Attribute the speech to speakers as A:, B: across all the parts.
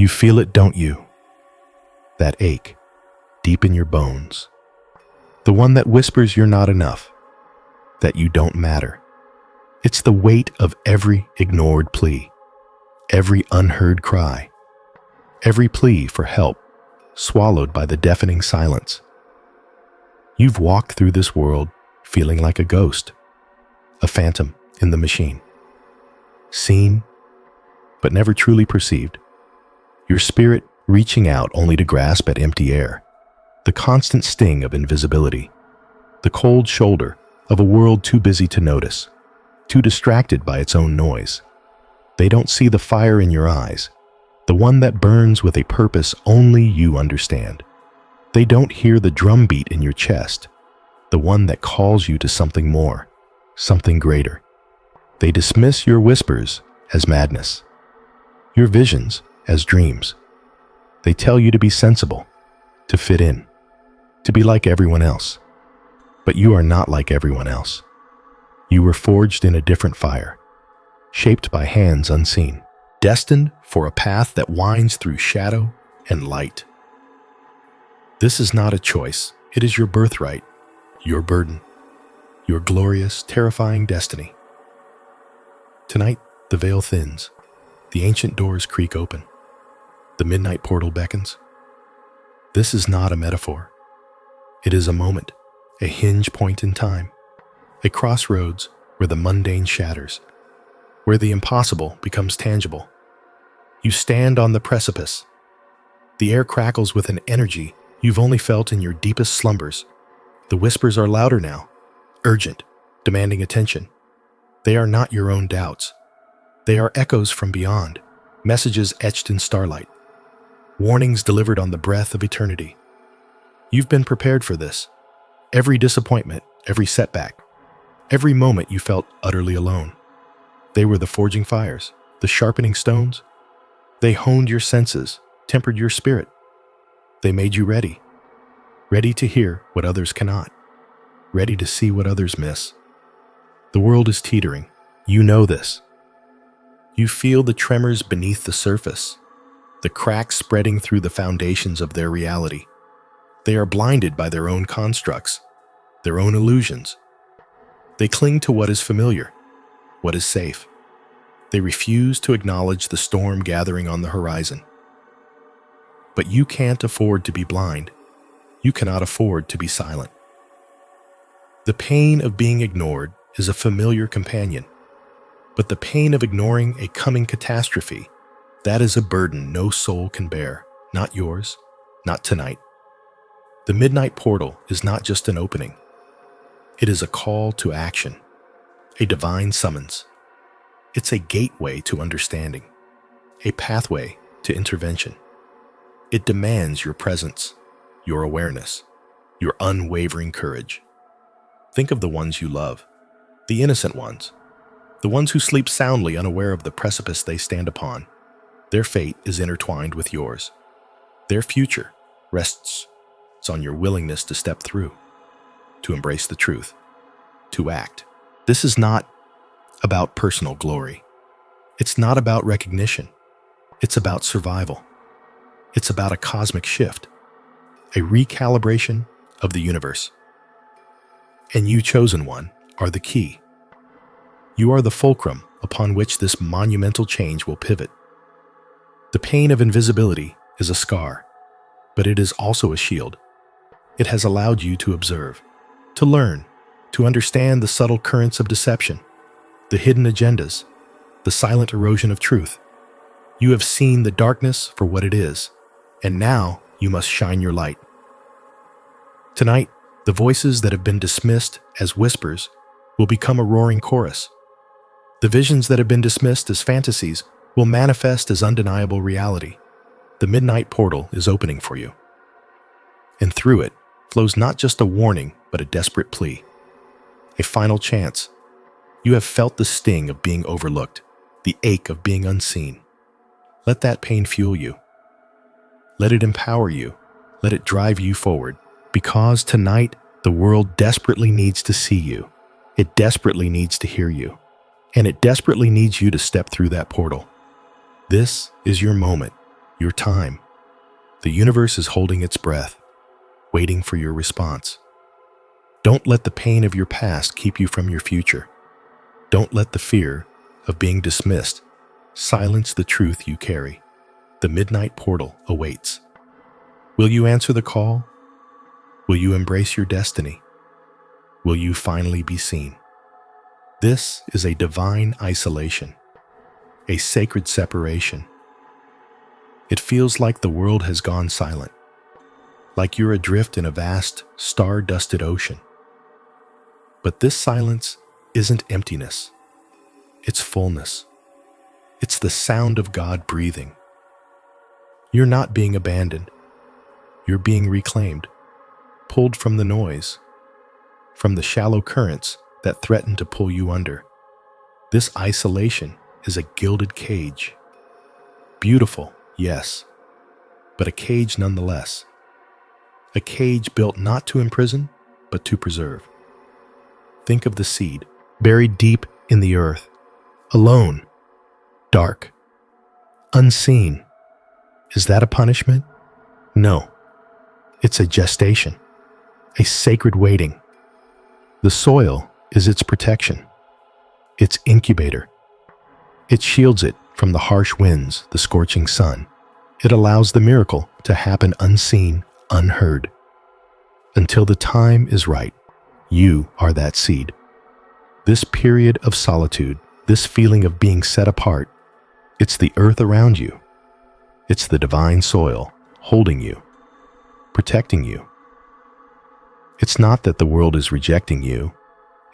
A: You feel it, don't you? That ache, deep in your bones. The one that whispers you're not enough, that you don't matter. It's the weight of every ignored plea, every unheard cry, every plea for help swallowed by the deafening silence. You've walked through this world feeling like a ghost, a phantom in the machine. Seen, but never truly perceived. Your spirit reaching out only to grasp at empty air. The constant sting of invisibility. The cold shoulder of a world too busy to notice, too distracted by its own noise. They don't see the fire in your eyes, the one that burns with a purpose only you understand. They don't hear the drumbeat in your chest, the one that calls you to something more, something greater. They dismiss your whispers as madness, your visions as dreams. They tell you to be sensible, to fit in, to be like everyone else. But you are not like everyone else. You were forged in a different fire, shaped by hands unseen, destined for a path that winds through shadow and light. This is not a choice. It is your birthright, your burden, your glorious, terrifying destiny. Tonight, the veil thins, the ancient doors creak open, the midnight portal beckons. This is not a metaphor. It is a moment, a hinge point in time, a crossroads where the mundane shatters, where the impossible becomes tangible. You stand on the precipice. The air crackles with an energy you've only felt in your deepest slumbers. The whispers are louder now, urgent, demanding attention. They are not your own doubts. They are echoes from beyond, messages etched in starlight, warnings delivered on the breath of eternity. You've been prepared for this. Every disappointment, every setback, every moment you felt utterly alone. They were the forging fires, the sharpening stones. They honed your senses, tempered your spirit. They made you ready, ready to hear what others cannot, ready to see what others miss. The world is teetering. You know this. You feel the tremors beneath the surface, the cracks spreading through the foundations of their reality. They are blinded by their own constructs, their own illusions. They cling to what is familiar, what is safe. They refuse to acknowledge the storm gathering on the horizon. But you can't afford to be blind. You cannot afford to be silent. The pain of being ignored is a familiar companion, but the pain of ignoring a coming catastrophe, that is a burden no soul can bear, not yours, not tonight. The midnight portal is not just an opening. It is a call to action, a divine summons. It's a gateway to understanding, a pathway to intervention. It demands your presence, your awareness, your unwavering courage. Think of the ones you love, the innocent ones, the ones who sleep soundly unaware of the precipice they stand upon. Their fate is intertwined with yours. Their future rests on your willingness to step through, to embrace the truth, to act. This is not about personal glory. It's not about recognition. It's about survival. It's about a cosmic shift, a recalibration of the universe. And you, chosen one, are the key. You are the fulcrum upon which this monumental change will pivot. The pain of invisibility is a scar, but it is also a shield. It has allowed you to observe, to learn, to understand the subtle currents of deception, the hidden agendas, the silent erosion of truth. You have seen the darkness for what it is, and now you must shine your light. Tonight, the voices that have been dismissed as whispers will become a roaring chorus. The visions that have been dismissed as fantasies will manifest as undeniable reality. The midnight portal is opening for you. And through it flows not just a warning, but a desperate plea. A final chance. You have felt the sting of being overlooked, the ache of being unseen. Let that pain fuel you. Let it empower you. Let it drive you forward. Because tonight, the world desperately needs to see you. It desperately needs to hear you. And it desperately needs you to step through that portal. This is your moment, your time. The universe is holding its breath, waiting for your response. Don't let the pain of your past keep you from your future. Don't let the fear of being dismissed silence the truth you carry. The midnight portal awaits. Will you answer the call? Will you embrace your destiny? Will you finally be seen? This is a divine isolation, a sacred separation. It feels like the world has gone silent, like you're adrift in a vast, star-dusted ocean. But this silence isn't emptiness. It's fullness. It's the sound of God breathing. You're not being abandoned. You're being reclaimed, pulled from the noise, from the shallow currents that threaten to pull you under. This isolation is a gilded cage. Beautiful, yes, but a cage nonetheless. A cage built not to imprison, but to preserve. Think of the seed, buried deep in the earth, alone, dark, unseen. Is that a punishment? No. It's a gestation, a sacred waiting. The soil is its protection, its incubator. It shields it from the harsh winds, the scorching sun. It allows the miracle to happen unseen, unheard. Until the time is right, you are that seed. This period of solitude, this feeling of being set apart, it's the earth around you. It's the divine soil holding you, protecting you. It's not that the world is rejecting you.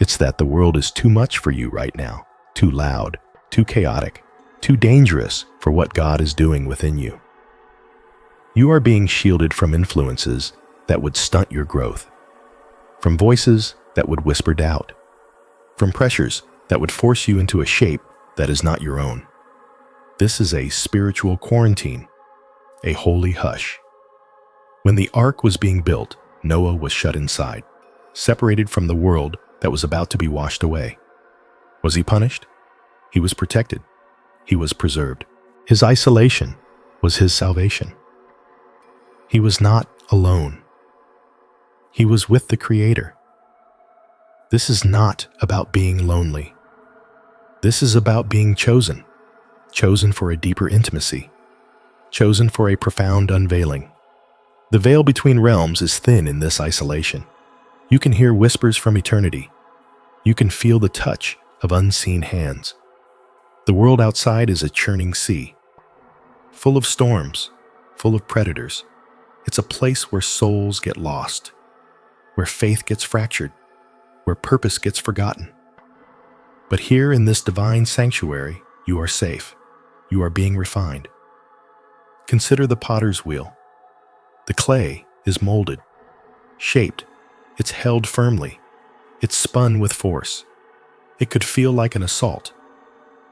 A: It's that the world is too much for you right now, too loud, too chaotic, too dangerous for what God is doing within you. You are being shielded from influences that would stunt your growth, from voices that would whisper doubt, from pressures that would force you into a shape that is not your own. This is a spiritual quarantine, a holy hush. When the ark was being built, Noah was shut inside, separated from the world that was about to be washed away. Was he punished? He was protected. He was preserved. His isolation was his salvation. He was not alone. He was with the Creator. This is not about being lonely. This is about being chosen, chosen for a deeper intimacy, chosen for a profound unveiling. The veil between realms is thin in this isolation. You can hear whispers from eternity. You can feel the touch of unseen hands. The world outside is a churning sea, full of storms, full of predators. It's a place where souls get lost, where faith gets fractured, where purpose gets forgotten. But here in this divine sanctuary, you are safe. You are being refined. Consider the potter's wheel. The clay is molded, shaped. It's held firmly. It's spun with force. It could feel like an assault,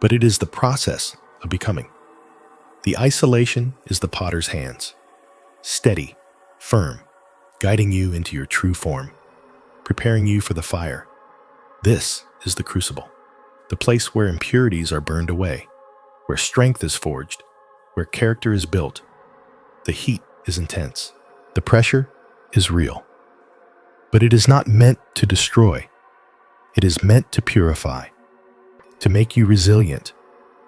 A: but it is the process of becoming. The isolation is the potter's hands, steady, firm, guiding you into your true form, preparing you for the fire. This is the crucible, the place where impurities are burned away, where strength is forged, where character is built. The heat is intense. The pressure is real. But it is not meant to destroy. It is meant to purify, to make you resilient,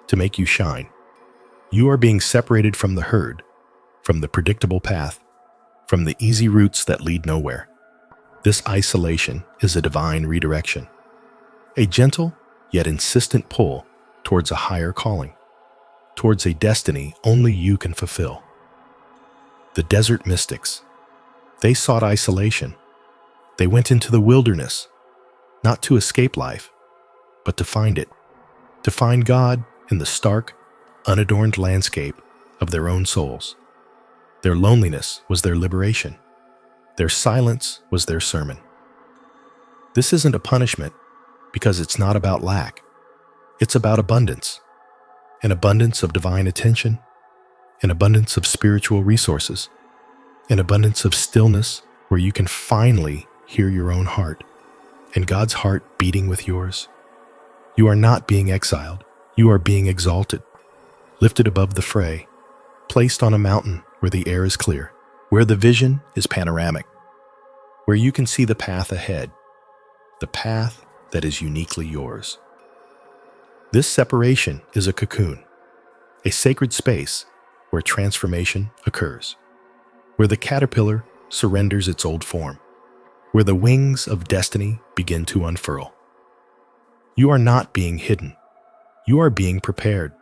A: to make you shine. You are being separated from the herd, from the predictable path, from the easy routes that lead nowhere. This isolation is a divine redirection, a gentle yet insistent pull towards a higher calling, towards a destiny only you can fulfill. The desert mystics, they sought isolation. They went into the wilderness, not to escape life, but to find it, to find God in the stark, unadorned landscape of their own souls. Their loneliness was their liberation. Their silence was their sermon. This isn't a punishment because it's not about lack. It's about abundance, an abundance of divine attention, an abundance of spiritual resources, an abundance of stillness where you can finally hear your own heart and God's heart beating with yours. You are not being exiled. You are being exalted, lifted above the fray, placed on a mountain where the air is clear, where the vision is panoramic, where you can see the path ahead, the path that is uniquely yours. This separation is a cocoon, a sacred space where transformation occurs, where the caterpillar surrenders its old form, where the wings of destiny begin to unfurl. You are not being hidden. You are being prepared.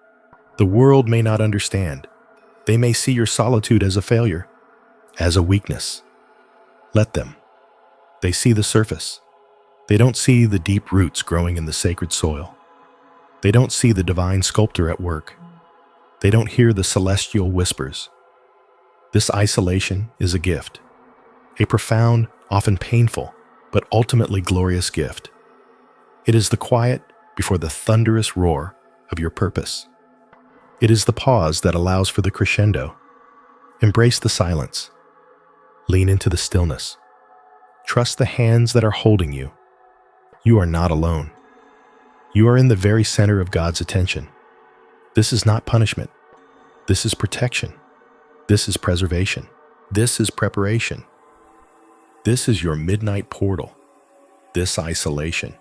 A: The world may not understand. They may see your solitude as a failure, as a weakness. Let them. They see the surface. They don't see the deep roots growing in the sacred soil. They don't see the divine sculptor at work. They don't hear the celestial whispers. This isolation is a gift, a profound, often painful, but ultimately glorious gift. It is the quiet before the thunderous roar of your purpose. It is the pause that allows for the crescendo. Embrace the silence. Lean into the stillness. Trust the hands that are holding you. You are not alone. You are in the very center of God's attention. This is not punishment. This is protection. This is preservation. This is preparation. This is your midnight portal. This isolation.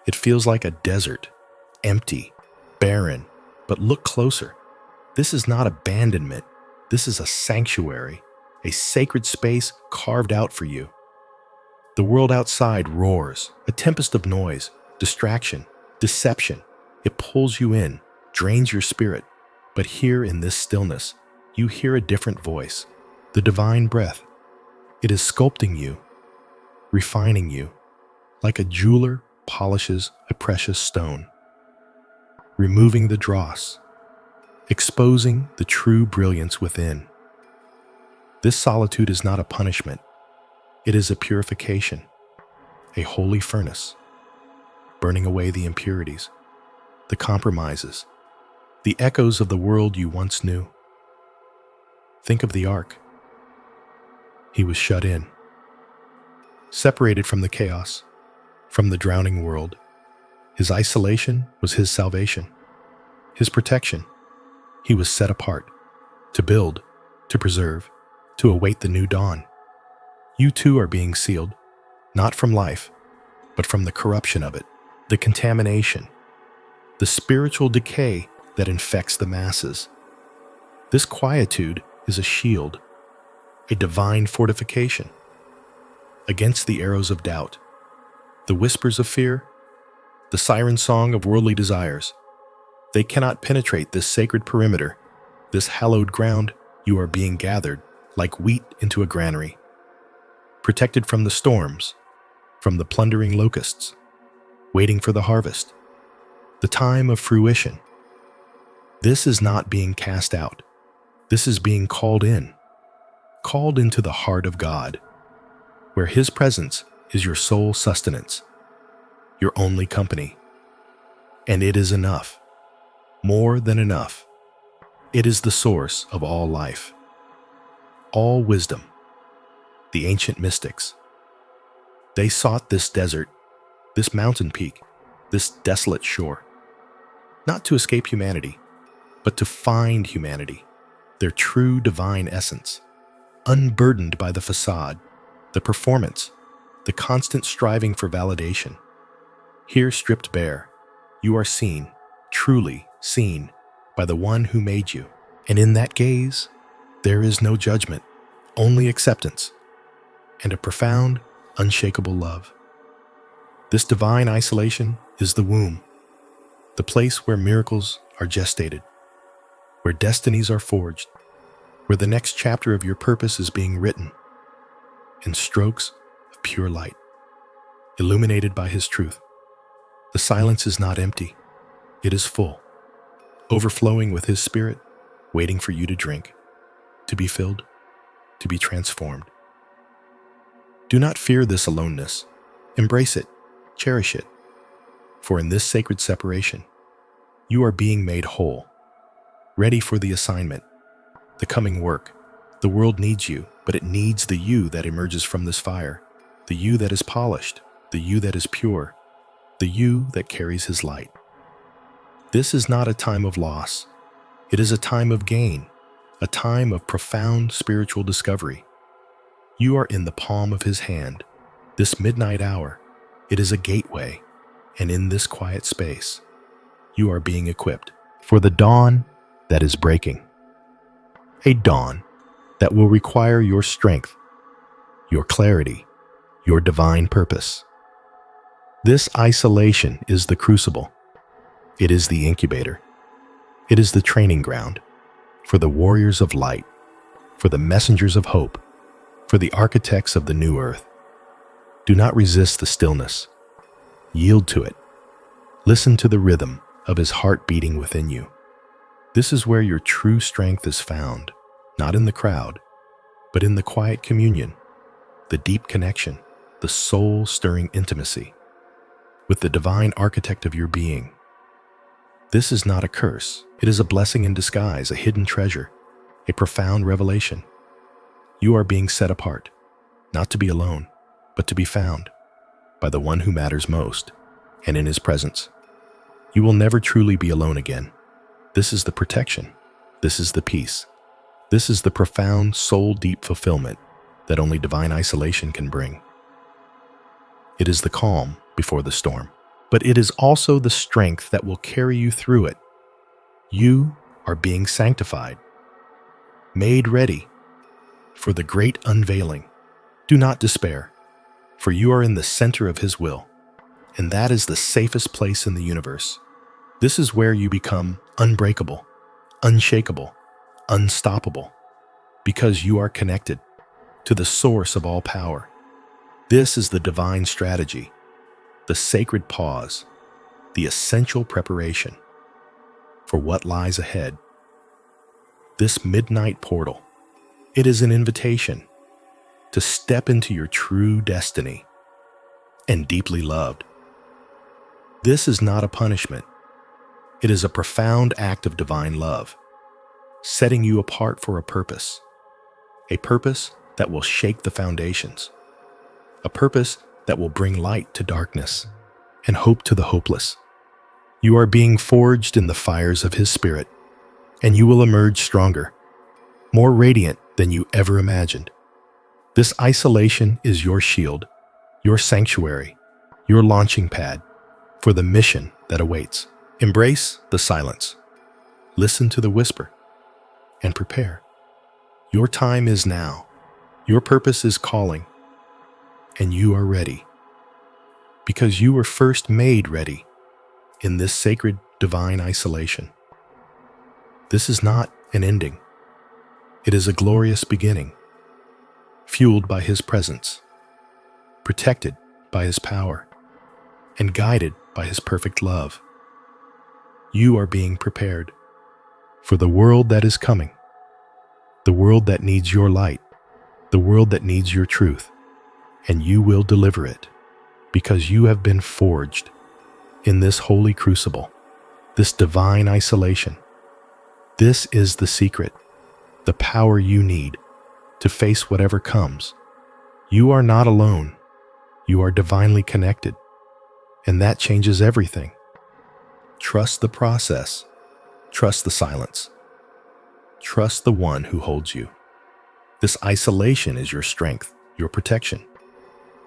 A: It feels like a desert, empty, barren, but look closer. This is not abandonment. This is a sanctuary, a sacred space carved out for you. The world outside roars, a tempest of noise, distraction, deception. It pulls you in, drains your spirit. But here in this stillness, you hear a different voice, the divine breath. It is sculpting you, refining you, like a jeweler polishes a precious stone, removing the dross, exposing the true brilliance within. This solitude is not a punishment. It is a purification, a holy furnace, burning away the impurities, the compromises, the echoes of the world you once knew. Think of the ark. He was shut in, separated from the chaos, from the drowning world. His isolation was his salvation, his protection. He was set apart to build, to preserve, to await the new dawn. You too are being sealed, not from life, but from the corruption of it, the contamination, the spiritual decay that infects the masses. This quietude is a shield, a divine fortification against the arrows of doubt, the whispers of fear, the siren song of worldly desires. They cannot penetrate this sacred perimeter, this hallowed ground. You are being gathered like wheat into a granary, protected from the storms, from the plundering locusts, waiting for the harvest, the time of fruition. This is not being cast out. This is being called into the heart of God, where His presence is your sole sustenance, your only company. And it is enough, more than enough. It is the source of all life, all wisdom. The ancient mystics, they sought this desert, this mountain peak, this desolate shore, not to escape humanity, but to find humanity, their true divine essence, unburdened by the facade, the performance, the constant striving for validation. Here, stripped bare, you are seen, truly seen, by the one who made you. And in that gaze, there is no judgment, only acceptance, and a profound, unshakable love. This divine isolation is the womb, the place where miracles are gestated, where destinies are forged, where the next chapter of your purpose is being written in strokes of pure light, illuminated by His truth. The silence is not empty. It is full, overflowing with His Spirit, waiting for you to drink, to be filled, to be transformed. Do not fear this aloneness. Embrace it, cherish it, for in this sacred separation, you are being made whole, ready for the assignment, the coming work. The world needs you, but it needs the you that emerges from this fire, the you that is polished, the you that is pure, the you that carries His light. This is not a time of loss. It is a time of gain, a time of profound spiritual discovery. You are in the palm of his hand. This midnight hour, it is a gateway, and in this quiet space, you are being equipped for the dawn that is breaking. A dawn that will require your strength, your clarity, your divine purpose. This isolation is the crucible. It is the incubator. It is the training ground for the warriors of light, for the messengers of hope, for the architects of the new earth. Do not resist the stillness. Yield to it. Listen to the rhythm of his heart beating within you. This is where your true strength is found, not in the crowd, but in the quiet communion, the deep connection, the soul-stirring intimacy with the divine architect of your being. This is not a curse. It is a blessing in disguise, a hidden treasure, a profound revelation. You are being set apart, not to be alone, but to be found by the one who matters most, and in his presence. You will never truly be alone again. This is the protection. This is the peace. This is the profound, soul-deep fulfillment that only divine isolation can bring. It is the calm before the storm, but it is also the strength that will carry you through it. You are being sanctified, made ready for the great unveiling. Do not despair, for you are in the center of his will, and that is the safest place in the universe. This is where you become unbreakable, unshakable, unstoppable, because you are connected to the source of all power. This is the divine strategy, the sacred pause, the essential preparation for what lies ahead. This midnight portal, it is an invitation to step into your true destiny and deeply loved. This is not a punishment. It is a profound act of divine love, setting you apart for a purpose that will shake the foundations, a purpose that will bring light to darkness and hope to the hopeless. You are being forged in the fires of his spirit, and you will emerge stronger, more radiant than you ever imagined. This isolation is your shield, your sanctuary, your launching pad for the mission that awaits. Embrace the silence, listen to the whisper, and prepare. Your time is now. Your purpose is calling, and you are ready, because you were first made ready in this sacred divine isolation. This is not an ending. It is a glorious beginning, fueled by his presence, protected by his power, and guided by his perfect love. You are being prepared for the world that is coming, the world that needs your light, the world that needs your truth, and you will deliver it because you have been forged in this holy crucible, this divine isolation. This is the secret, the power you need to face whatever comes. You are not alone. You are divinely connected, and that changes everything. Trust the process. Trust the silence. Trust the one who holds you. This isolation is your strength, your protection,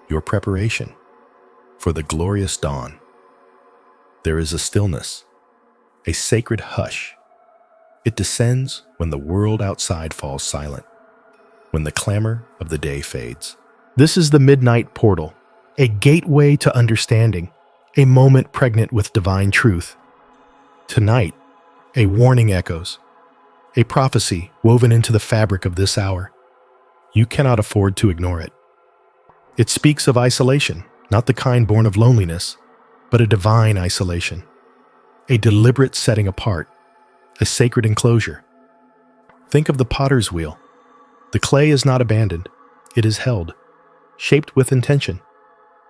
A: your preparation for the glorious dawn. There is a stillness, a sacred hush. It descends when the world outside falls silent, when the clamor of the day fades. This is the midnight portal, a gateway to understanding, a moment pregnant with divine truth. Tonight, a warning echoes, a prophecy woven into the fabric of this hour. You cannot afford to ignore it. It speaks of isolation, not the kind born of loneliness, but a divine isolation, a deliberate setting apart, a sacred enclosure. Think of the potter's wheel. The clay is not abandoned. It is held, shaped with intention,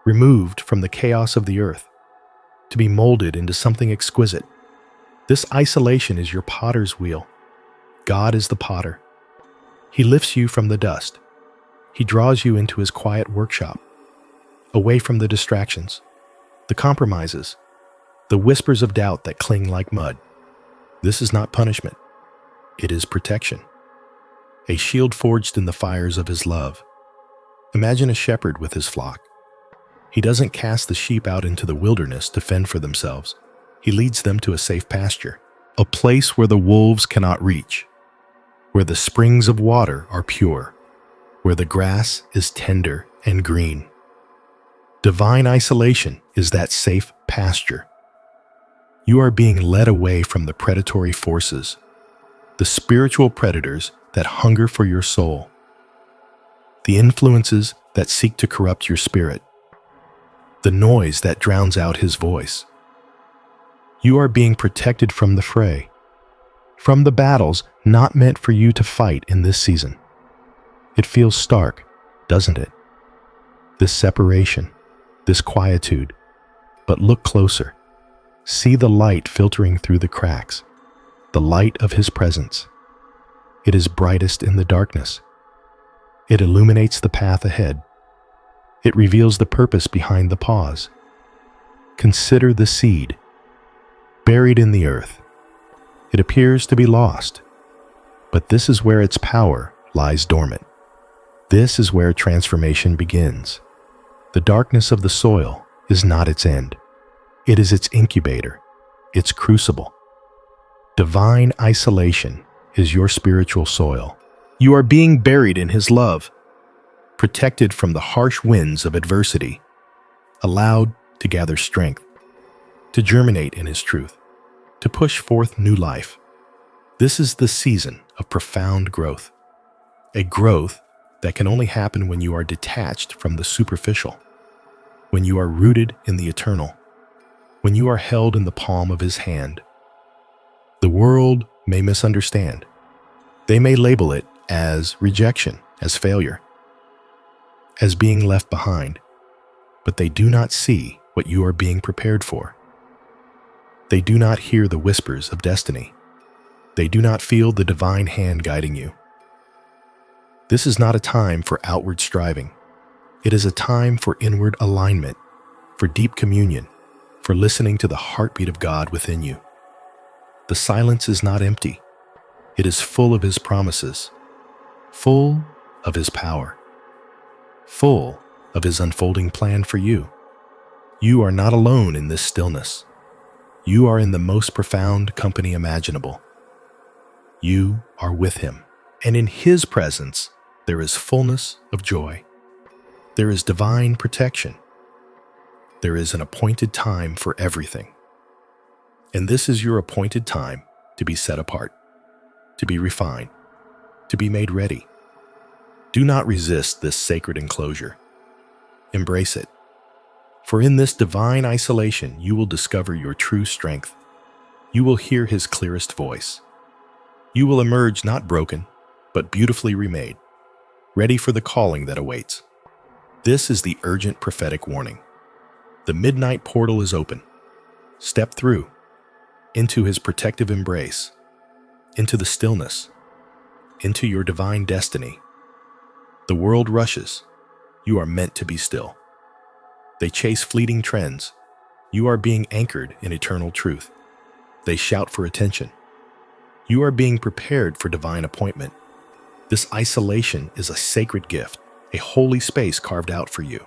A: removed from the chaos of the earth, to be molded into something exquisite. This isolation is your potter's wheel. God is the potter. He lifts you from the dust. He draws you into his quiet workshop, away from the distractions, the compromises, the whispers of doubt that cling like mud. This is not punishment. It is protection. a shield forged in the fires of his love. Imagine a shepherd with his flock. He doesn't cast the sheep out into the wilderness to fend for themselves. He leads them to a safe pasture, a place where the wolves cannot reach, where the springs of water are pure, where the grass is tender and green. Divine isolation is that safe pasture. You are being led away from the predatory forces, the spiritual predators that hunger for your soul, the influences that seek to corrupt your spirit, the noise that drowns out his voice. You are being protected from the fray, from the battles not meant for you to fight in this season. It feels stark, doesn't it? This separation, this quietude. But look closer. See the light filtering through the cracks, the light of his presence. It is brightest in the darkness. It illuminates the path ahead. It reveals the purpose behind the pause. Consider the seed, buried in the earth. It appears to be lost, but this is where its power lies dormant. This is where transformation begins. The darkness of the soil is not its end. It is its incubator, its crucible. Divine isolation is your spiritual soil. You are being buried in his love, protected from the harsh winds of adversity, allowed to gather strength, to germinate in his truth, to push forth new life. This is the season of profound growth, a growth that can only happen when you are detached from the superficial, when you are rooted in the eternal, when you are held in the palm of his hand. The world may misunderstand. They may label it as rejection, as failure, as being left behind, but they do not see what you are being prepared for. They do not hear the whispers of destiny. They do not feel the divine hand guiding you. This is not a time for outward striving. It is a time for inward alignment, for deep communion, for listening to the heartbeat of God within you. The silence is not empty. It is full of his promises, full of his power, full of his unfolding plan for you. You are not alone in this stillness. You are in the most profound company imaginable. You are with him, and in his presence, there is fullness of joy. There is divine protection. There is an appointed time for everything. And this is your appointed time to be set apart, to be refined, to be made ready. Do not resist this sacred enclosure. Embrace it. For in this divine isolation, you will discover your true strength. You will hear his clearest voice. You will emerge not broken, but beautifully remade, ready for the calling that awaits. This is the urgent prophetic warning. The midnight portal is open. Step through, into his protective embrace, into the stillness, into your divine destiny. The world rushes. You are meant to be still. They chase fleeting trends. You are being anchored in eternal truth. They shout for attention. You are being prepared for divine appointment. This isolation is a sacred gift, a holy space carved out for you.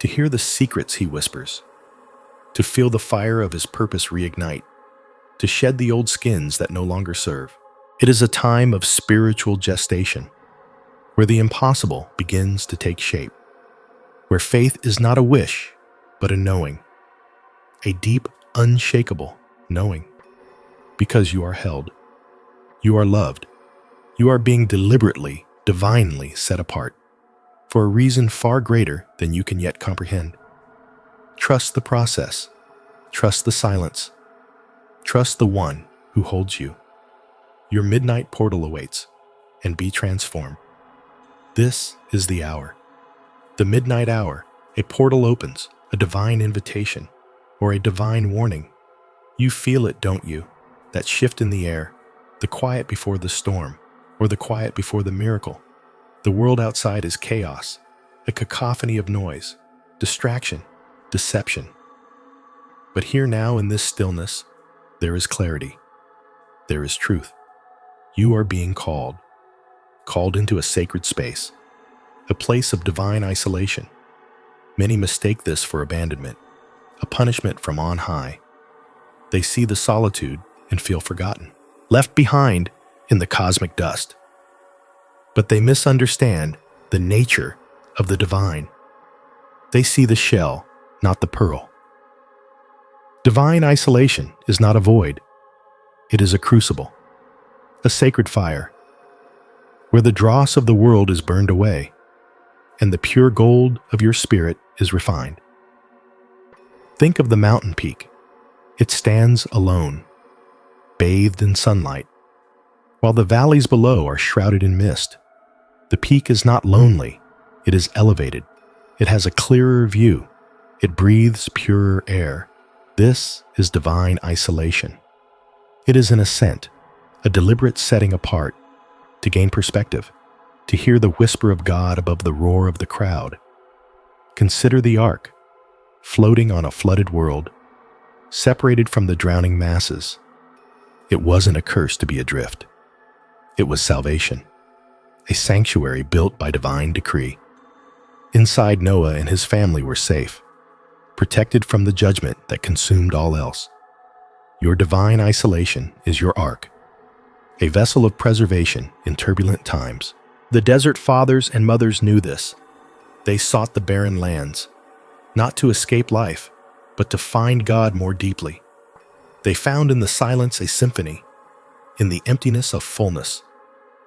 A: To hear the secrets he whispers, to feel the fire of his purpose reignite, to shed the old skins that no longer serve. It is a time of spiritual gestation, where the impossible begins to take shape, where faith is not a wish, but a knowing, a deep, unshakable knowing, because you are held, you are loved, you are being deliberately, divinely set apart, for a reason far greater than you can yet comprehend. Trust the process, trust the silence, trust the one who holds you. Your midnight portal awaits, and be transformed. This is the hour. The midnight hour. A portal opens, a divine invitation, or a divine warning. You feel it, don't you? That shift in the air, the quiet before the storm, or the quiet before the miracle. The world outside is chaos, a cacophony of noise, distraction, deception. But here now in this stillness, there is clarity. There is truth. You are being called. called into a sacred space, a place of divine isolation. Many mistake this for abandonment, a punishment from on high. They see the solitude and feel forgotten, left behind in the cosmic dust. But they misunderstand the nature of the divine. They see the shell, not the pearl. Divine isolation is not a void. It is a crucible, a sacred fire, where the dross of the world is burned away and the pure gold of your spirit is refined. Think of the mountain peak. It stands alone, bathed in sunlight, while the valleys below are shrouded in mist. The peak is not lonely, it is elevated. It has a clearer view. It breathes purer air. This is divine isolation. It is an ascent, a deliberate setting apart, to gain perspective, to hear the whisper of God above the roar of the crowd. Consider the ark, floating on a flooded world, separated from the drowning masses. It wasn't a curse to be adrift. It was salvation, a sanctuary built by divine decree. Inside, Noah and his family were safe, protected from the judgment that consumed all else. Your divine isolation is your ark, a vessel of preservation in turbulent times. The desert fathers and mothers knew this. They sought the barren lands, not to escape life, but to find God more deeply. They found in the silence a symphony, in the emptiness of fullness.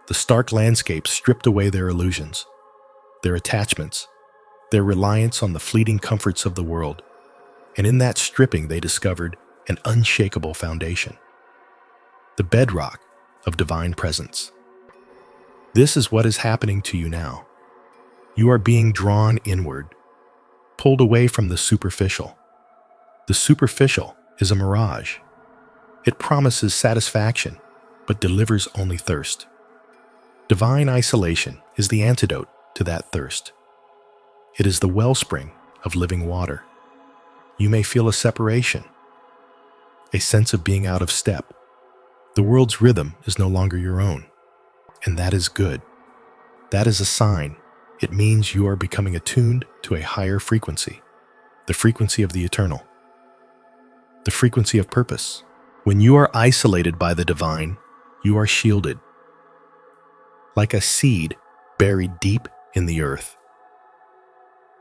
A: The stark landscape stripped away their illusions, their attachments, their reliance on the fleeting comforts of the world. And in that stripping they discovered an unshakable foundation, the bedrock of divine presence. This is what is happening to you now. You are being drawn inward, pulled away from the superficial. The superficial is a mirage. It promises satisfaction, but delivers only thirst. Divine isolation is the antidote to that thirst. It is the wellspring of living water. You may feel a separation, a sense of being out of step. The world's rhythm is no longer your own, and that is good. That is a sign. It means you are becoming attuned to a higher frequency, the frequency of the eternal, the frequency of purpose. When you are isolated by the divine, you are shielded, like a seed buried deep in the earth.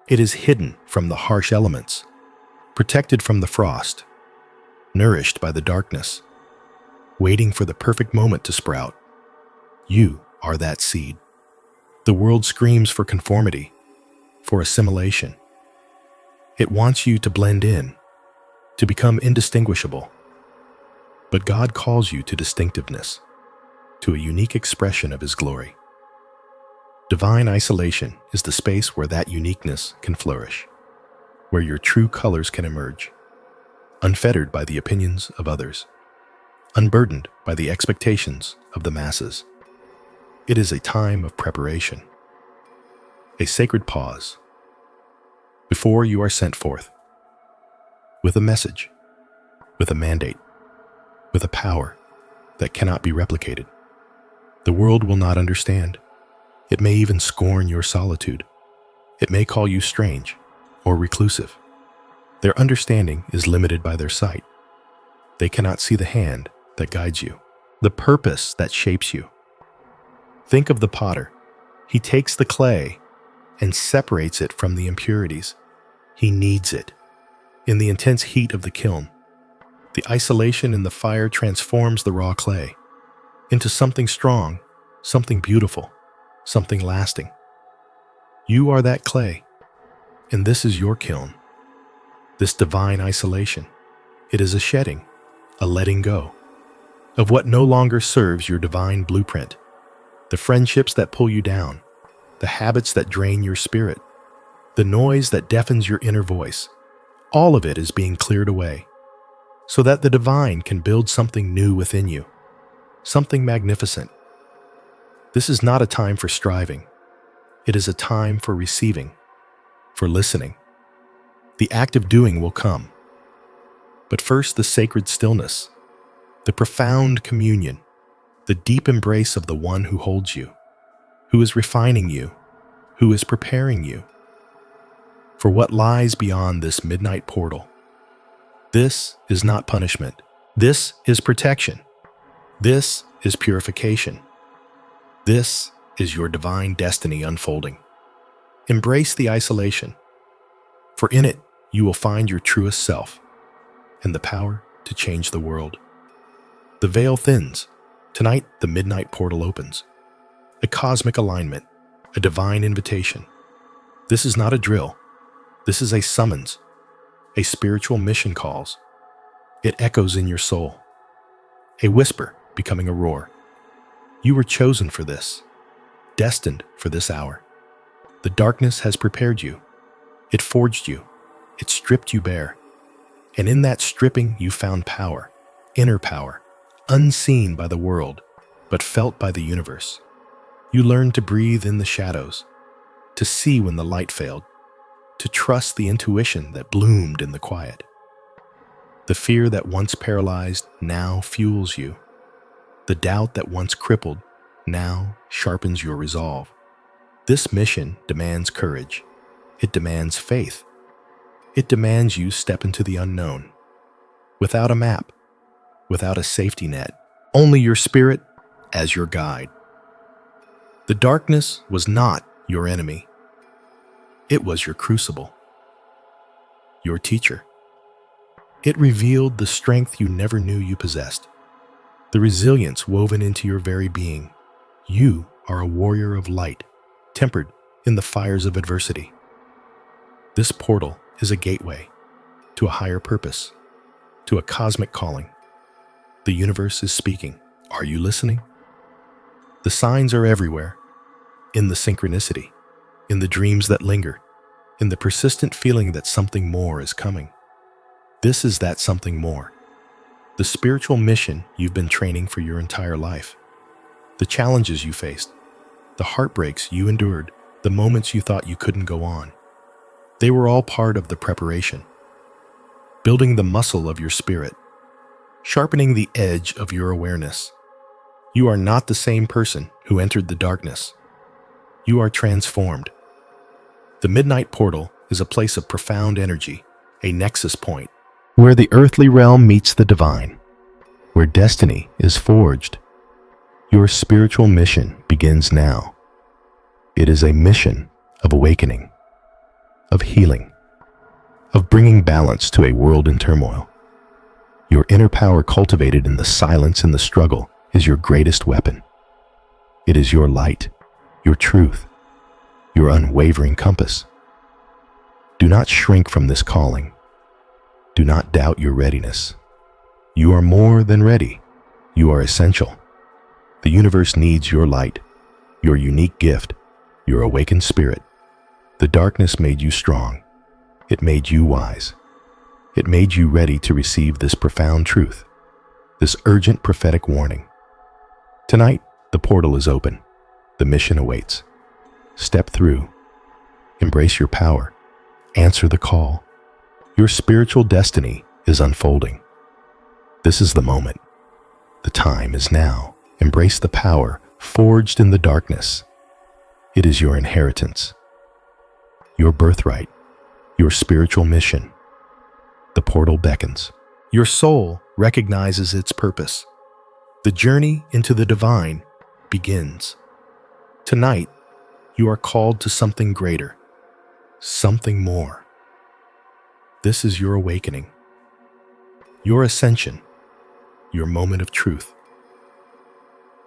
A: It is hidden from the harsh elements, protected from the frost, nourished by the darkness, waiting for the perfect moment to sprout. You are that seed. The world screams for conformity, for assimilation. It wants you to blend in, to become indistinguishable. But God calls you to distinctiveness, to a unique expression of His glory. Divine isolation is the space where that uniqueness can flourish, where your true colors can emerge, unfettered by the opinions of others, unburdened by the expectations of the masses. It is a time of preparation, a sacred pause, before you are sent forth, with a message, with a mandate, with a power that cannot be replicated. The world will not understand. It may even scorn your solitude. It may call you strange or reclusive. Their understanding is limited by their sight. They cannot see the hand that guides you, the purpose that shapes you. Think of the potter. He takes the clay and separates it from the impurities. He kneads it. In the intense heat of the kiln, the isolation in the fire transforms the raw clay into something strong, something beautiful, something lasting. You are that clay, and this is your kiln. This divine isolation, it is a shedding, a letting go of what no longer serves your divine blueprint, the friendships that pull you down, the habits that drain your spirit, the noise that deafens your inner voice. All of it is being cleared away so that the divine can build something new within you, something magnificent. This is not a time for striving. It is a time for receiving, for listening. The act of doing will come. But first, the sacred stillness, the profound communion, the deep embrace of the one who holds you. who is refining you, who is preparing you for what lies beyond this midnight portal. This is not punishment. This is protection. This is purification. This is your divine destiny unfolding. Embrace the isolation, for in it you will find your truest self and the power to change the world. The veil thins. Tonight, the midnight portal opens. A cosmic alignment, a divine invitation. This is not a drill. This is a summons. A spiritual mission calls. It echoes in your soul. A whisper becoming a roar. You were chosen for this, destined for this hour. The darkness has prepared you. It forged you. It stripped you bare. And in that stripping, you found power, inner power, unseen by the world, but felt by the universe. You learned to breathe in the shadows, to see when the light failed, to trust the intuition that bloomed in the quiet. The fear that once paralyzed now fuels you. The doubt that once crippled now sharpens your resolve. This mission demands courage. It demands faith. It demands you step into the unknown. Without a map, without a safety net, only your spirit as your guide. The darkness was not your enemy. It was your crucible, your teacher. It revealed the strength you never knew you possessed, the resilience woven into your very being. You are a warrior of light, tempered in the fires of adversity. This portal is a gateway to a higher purpose, to a cosmic calling. The universe is speaking. Are you listening? The signs are everywhere, in the synchronicity, in the dreams that linger, in the persistent feeling that something more is coming. This is that something more. The spiritual mission you've been training for your entire life. The challenges you faced, the heartbreaks you endured, the moments you thought you couldn't go on. They were all part of the preparation. Building the muscle of your spirit, sharpening the edge of your awareness. You are not the same person who entered the darkness. You are transformed. The midnight portal is a place of profound energy, a nexus point, where the earthly realm meets the divine, where destiny is forged. Your spiritual mission begins now. It is a mission of awakening, of healing, of bringing balance to a world in turmoil. Your inner power cultivated in the silence and the struggle is your greatest weapon. It is your light, your truth, your unwavering compass. Do not shrink from this calling. Do not doubt your readiness. You are more than ready. You are essential. The universe needs your light, your unique gift, your awakened spirit. The darkness made you strong. It made you wise. It made you ready to receive this profound truth, this urgent prophetic warning. Tonight, the portal is open. The mission awaits. Step through. Embrace your power. Answer the call. Your spiritual destiny is unfolding. This is the moment. The time is now. Embrace the power forged in the darkness. It is your inheritance, your birthright, your spiritual mission. The portal beckons. Your soul recognizes its purpose. The journey into the divine begins. Tonight, you are called to something greater, something more. This is your awakening, your ascension, your moment of truth.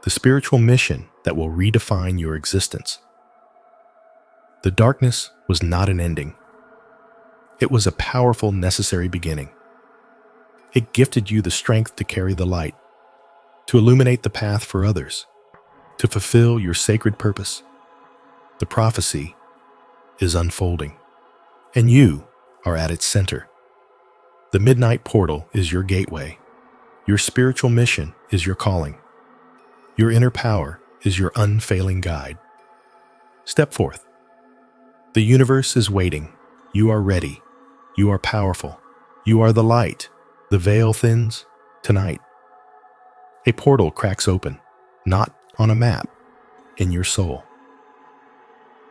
A: The spiritual mission that will redefine your existence. The darkness was not an ending. It was a powerful, necessary beginning. It gifted you the strength to carry the light, to illuminate the path for others, to fulfill your sacred purpose. The prophecy is unfolding, and you are at its center. The midnight portal is your gateway. Your spiritual mission is your calling. Your inner power is your unfailing guide. Step forth. The universe is waiting. You are ready. You are powerful. You are the light. The veil thins tonight. A portal cracks open, not on a map, in your soul.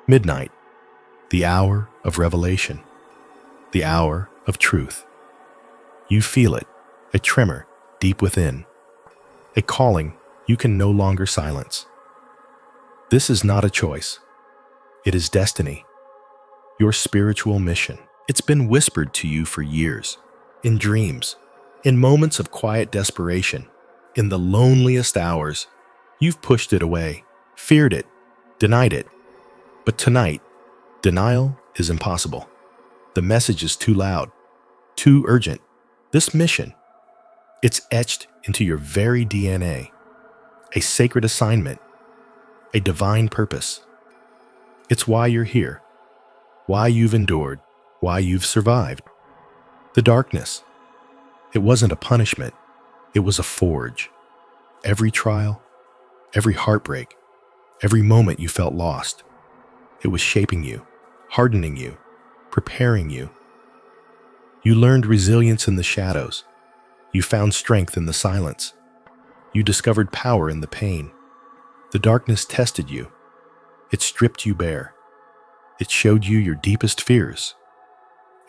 A: Midnight, the hour of revelation, the hour of truth. You feel it, a tremor deep within, a calling you can no longer silence. This is not a choice. It is destiny, your spiritual mission. It's been whispered to you for years, in dreams, in moments of quiet desperation, in the loneliest hours. You've pushed it away, feared it, denied it. But tonight, denial is impossible. The message is too loud, too urgent. This mission, it's etched into your very DNA, a sacred assignment, a divine purpose. It's why you're here, why you've endured, why you've survived. The darkness, it wasn't a punishment, it was a forge. Every trial, every heartbreak, every moment you felt lost, it was shaping you, hardening you, preparing you. You learned resilience in the shadows. You found strength in the silence. You discovered power in the pain. The darkness tested you. It stripped you bare. It showed you your deepest fears.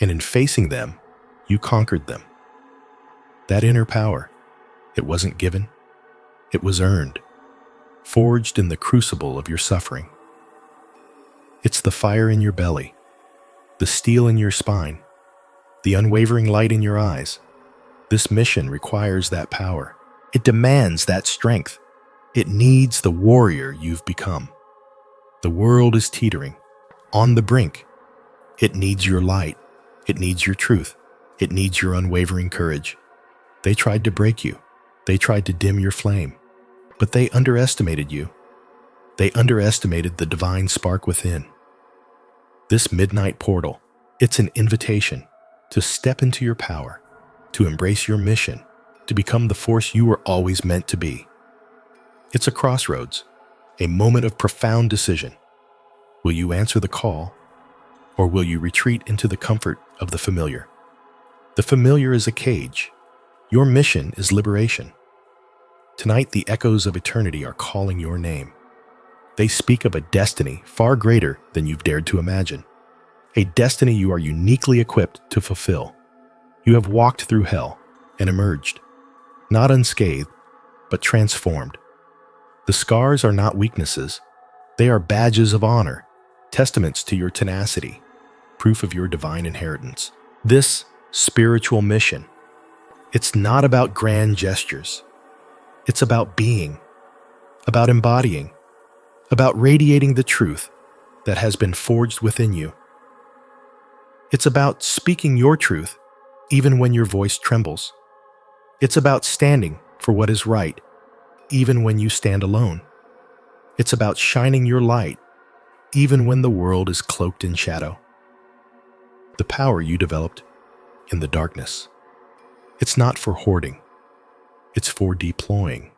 A: And in facing them, you conquered them. That inner power, it wasn't given. It was earned, forged in the crucible of your suffering. It's the fire in your belly, the steel in your spine, the unwavering light in your eyes. This mission requires that power. It demands that strength. It needs the warrior you've become. The world is teetering, on the brink. It needs your light. It needs your truth. It needs your unwavering courage. They tried to break you. They tried to dim your flame. But they underestimated you. They underestimated the divine spark within. This midnight portal, it's an invitation to step into your power, to embrace your mission, to become the force you were always meant to be. It's a crossroads, a moment of profound decision. Will you answer the call, or will you retreat into the comfort of the familiar? The familiar is a cage. Your mission is liberation. Tonight, the echoes of eternity are calling your name. They speak of a destiny far greater than you've dared to imagine. A destiny you are uniquely equipped to fulfill. You have walked through hell and emerged, not unscathed, but transformed. The scars are not weaknesses. They are badges of honor, testaments to your tenacity, proof of your divine inheritance. This spiritual mission, it's not about grand gestures. It's about being, about embodying, about radiating the truth that has been forged within you. It's about speaking your truth even when your voice trembles. It's about standing for what is right even when you stand alone. It's about shining your light even when the world is cloaked in shadow. The power you developed in the darkness, it's not for hoarding. It's for deploying.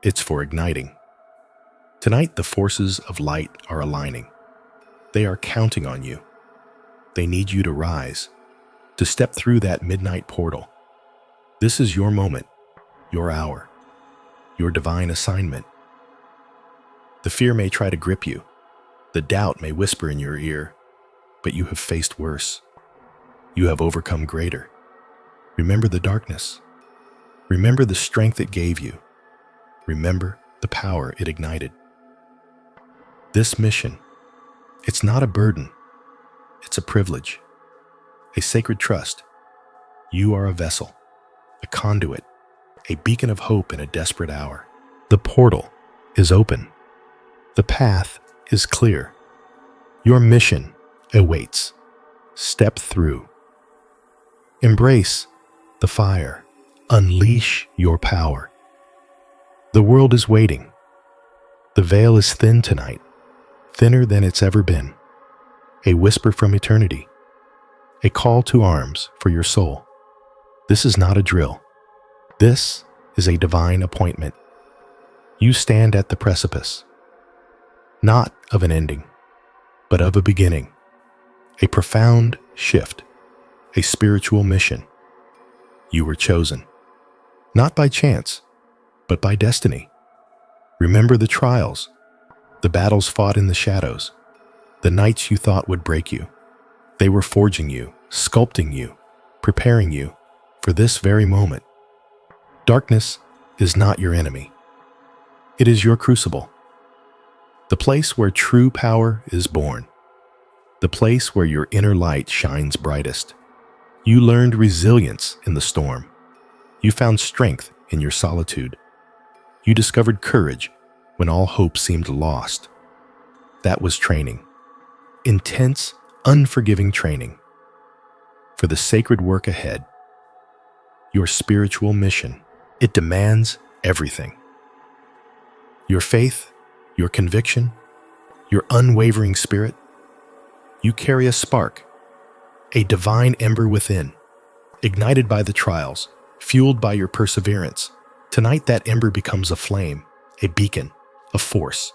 A: It's for igniting. Tonight, the forces of light are aligning. They are counting on you. They need you to rise, to step through that midnight portal. This is your moment, your hour, your divine assignment. The fear may try to grip you. The doubt may whisper in your ear, but you have faced worse. You have overcome greater. Remember the darkness. Remember the strength it gave you. Remember the power it ignited. This mission, it's not a burden. It's a privilege, a sacred trust. You are a vessel, a conduit, a beacon of hope in a desperate hour. The portal is open. The path is clear. Your mission awaits. Step through. Embrace the fire. Unleash your power. The world is waiting. The veil is thin tonight, thinner than it's ever been. A whisper from eternity. A call to arms for your soul. This is not a drill. This is a divine appointment. You stand at the precipice, not of an ending, but of a beginning. A profound shift, a spiritual mission. You were chosen, not by chance, but by destiny. Remember the trials, the battles fought in the shadows, The nights you thought would break you. They were forging you, sculpting you, preparing you for this very moment. Darkness is not your enemy. It is your crucible. The place where true power is born. The place where your inner light shines brightest. You learned resilience in the storm. You found strength in your solitude. You discovered courage when all hope seemed lost. That was training. Intense, unforgiving training for the sacred work ahead. Your spiritual mission. It demands everything. Your faith, your conviction, your unwavering spirit. You carry a spark, a divine ember within, ignited by the trials, fueled by your perseverance. Tonight that ember becomes a flame, a beacon, a force.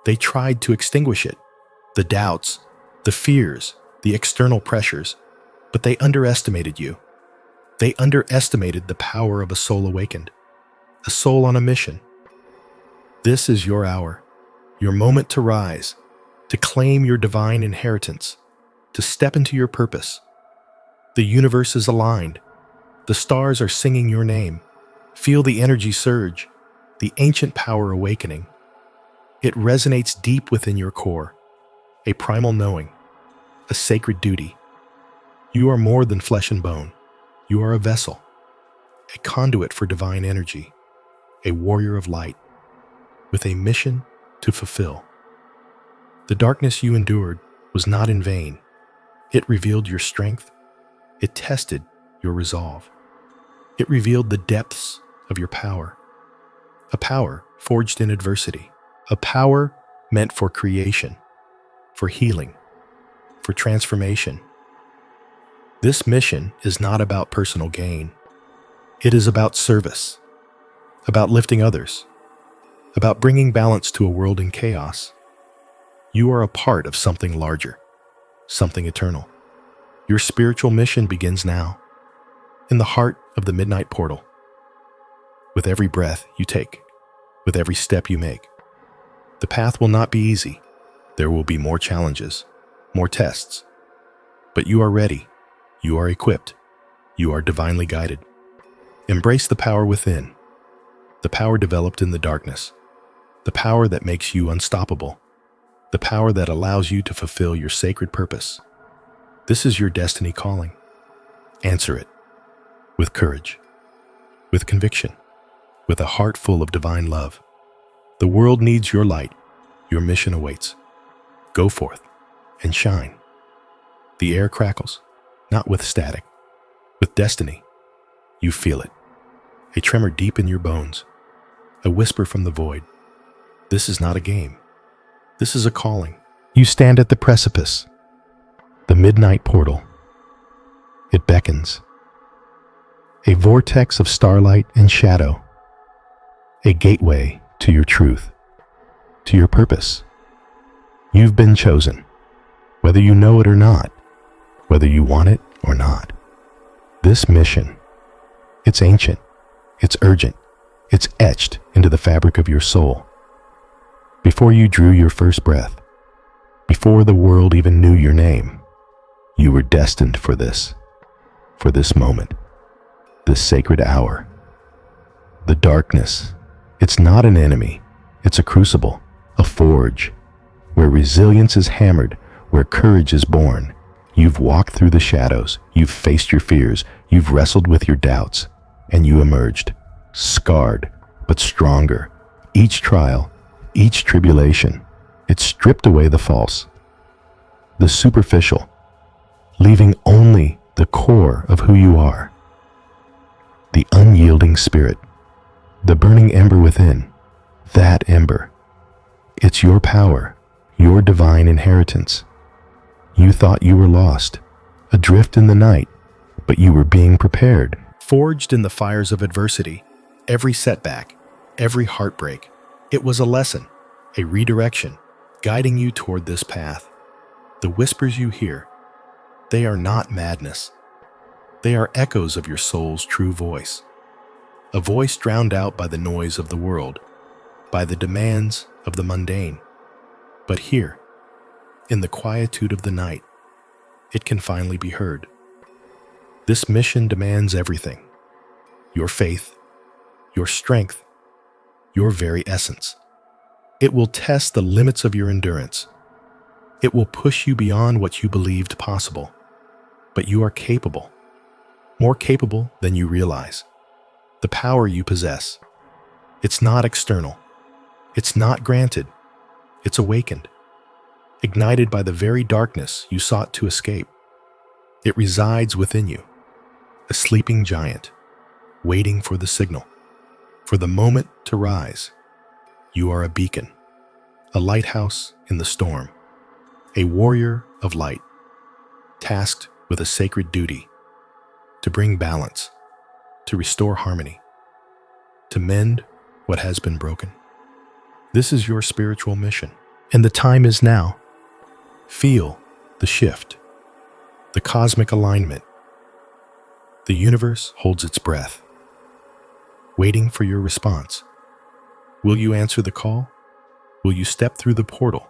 A: They tried to extinguish it, the doubts, the fears, the external pressures, but they underestimated you. They underestimated the power of a soul awakened, a soul on a mission. This is your hour, your moment to rise, to claim your divine inheritance, to step into your purpose. The universe is aligned. The stars are singing your name. Feel the energy surge, the ancient power awakening. It resonates deep within your core, a primal knowing, a sacred duty. You are more than flesh and bone. You are a vessel, a conduit for divine energy, a warrior of light, with a mission to fulfill. The darkness you endured was not in vain. It revealed your strength. It tested your resolve. It revealed the depths of your power, a power forged in adversity, a power meant for creation, for healing, for transformation. This mission is not about personal gain. It is about service, about lifting others, about bringing balance to a world in chaos. You are a part of something larger, something eternal. Your spiritual mission begins now, in the heart of the midnight portal. With every breath you take, with every step you make. The path will not be easy. There will be more challenges, more tests. But you are ready. You are equipped. You are divinely guided. Embrace the power within, the power developed in the darkness, the power that makes you unstoppable, the power that allows you to fulfill your sacred purpose. This is your destiny calling. Answer it with courage, with conviction, with a heart full of divine love. The world needs your light. Your mission awaits. Go forth and shine. The air crackles, not with static, with destiny. You feel it, a tremor deep in your bones, a whisper from the void. This is not a game. This is a calling. You stand at the precipice, the midnight portal. It beckons. A vortex of starlight and shadow, a gateway to your truth, to your purpose. You've been chosen, whether you know it or not, whether you want it or not. This mission, it's ancient, it's urgent, it's etched into the fabric of your soul. Before you drew your first breath, before the world even knew your name, you were destined for this moment, this sacred hour. The darkness, it's not an enemy, it's a crucible, a forge, where resilience is hammered, where courage is born. You've walked through the shadows, you've faced your fears, you've wrestled with your doubts, and you emerged, scarred, but stronger. Each trial, each tribulation, it stripped away the false, the superficial, leaving only the core of who you are. The unyielding spirit, the burning ember within, that ember. It's your power, your divine inheritance. You thought you were lost, adrift in the night, but you were being prepared. Forged in the fires of adversity, every setback, every heartbreak, it was a lesson, a redirection, guiding you toward this path. The whispers you hear, they are not madness. They are echoes of your soul's true voice. A voice drowned out by the noise of the world, by the demands of the mundane. But here, in the quietude of the night, it can finally be heard. This mission demands everything: your faith, your strength, your very essence. It will test the limits of your endurance. It will push you beyond what you believed possible. But you are capable, more capable than you realize. The power you possess, it's not external. It's not granted. It's awakened, ignited by the very darkness you sought to escape. It resides within you, a sleeping giant, waiting for the signal, for the moment to rise. You are a beacon, a lighthouse in the storm, a warrior of light, tasked with a sacred duty to bring balance, to restore harmony, to mend what has been broken. This is your spiritual mission, and the time is now. Feel the shift, the cosmic alignment. The universe holds its breath, waiting for your response. Will you answer the call? Will you step through the portal?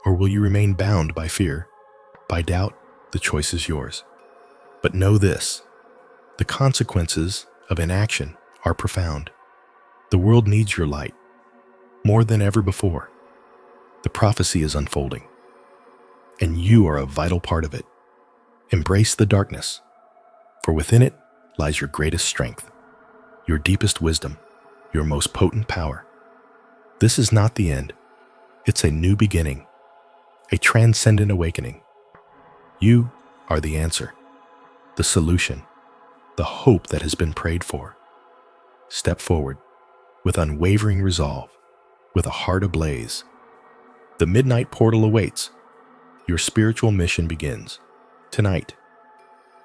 A: Or will you remain bound by fear, by doubt? The choice is yours. But know this: the consequences of inaction are profound. The world needs your light more than ever before. The prophecy is unfolding, and you are a vital part of it. Embrace the darkness, for within it lies your greatest strength, your deepest wisdom, your most potent power. This is not the end. It's a new beginning, a transcendent awakening. You are the answer, the solution, the hope that has been prayed for. Step forward with unwavering resolve, with a heart ablaze. The midnight portal awaits. Your spiritual mission begins. Tonight,